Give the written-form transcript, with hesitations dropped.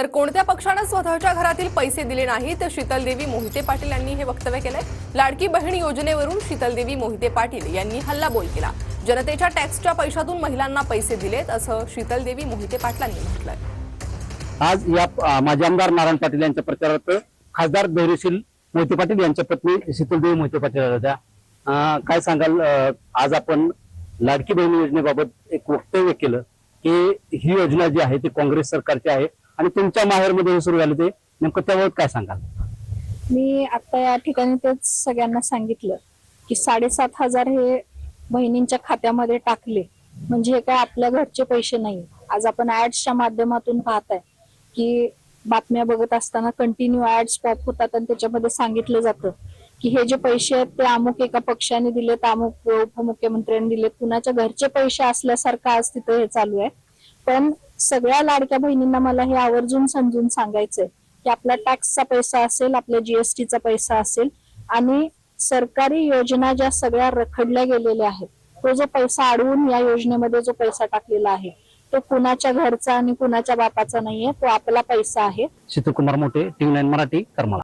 तर कोणत्या पक्षानं स्वतःच्या घरातील पैसे दिले नाही तर शीतलदेवी मोहिते पाटील यांनी हे वक्तव्य केलंय। लाडकी बहीण योजनेवरून शीतलदेवी मोहिते पाटील यांनी हल्लाबोल केला। जनतेच्या टॅक्सच्या पैशातून महिलांना पैसे दिलेत असं शीतलदेवी मोहिते पाटलांनी म्हटलंय। आज या माजी आमदार नारायण पाटील यांच्या प्रचारार्थ खासदार धैर्यशील मोहिते पाटील यांच्या पत्नी शीतलदेवी मोहिते पाटील होत्या। काय सांगाल, आज आपण लाडकी बहीण योजनेबाबत एक वक्तव्य केलं की ही योजना जी आहे ती काँग्रेस सरकारची आहे आणि तुमच्या माहेरमध्ये सुरू झाली, ते नेमकं त्यावर काय सांगाल? मी आता या ठिकाणी तेच सगळ्यांना सांगितलं की 7,500 हे बहिणींच्या खात्यामध्ये टाकले म्हणजे हे काय आपल्या घरचे पैसे नाही। आज आपण ऍड्सच्या माध्यमातून पाहताय की बातम्या बघत असताना कंटिन्यू ऍड्स पॉप होतात आणि त्याच्यामध्ये सांगितलं जातं की हे जे पैसे आहेत ते अमुक एका पक्षाने दिलेत, अमुक उपमुख्यमंत्र्यांनी दिलेत, कुणाच्या घरचे पैसे असल्यासारखं आज तिथं हे चालू आहे। पण सगळ्या लाडक्या बहिणींना मला हे आवर्जून समजून सांगायचंय की आपला टॅक्सचा पैसा असेल, आपल्या जीएसटीचा पैसा असेल आणि सरकारी योजना ज्या सगळ्या रखडल्या गेलेल्या आहेत, तो जो पैसा अडवून या योजनेमध्ये जो पैसा टाकलेला आहे तो कुणाच्या घरचा आणि कुणाच्या बापाचा नाहीये, तो आपला पैसा आहे। शीतलकुमार मोटे, TV9 मराठी, करमाळा।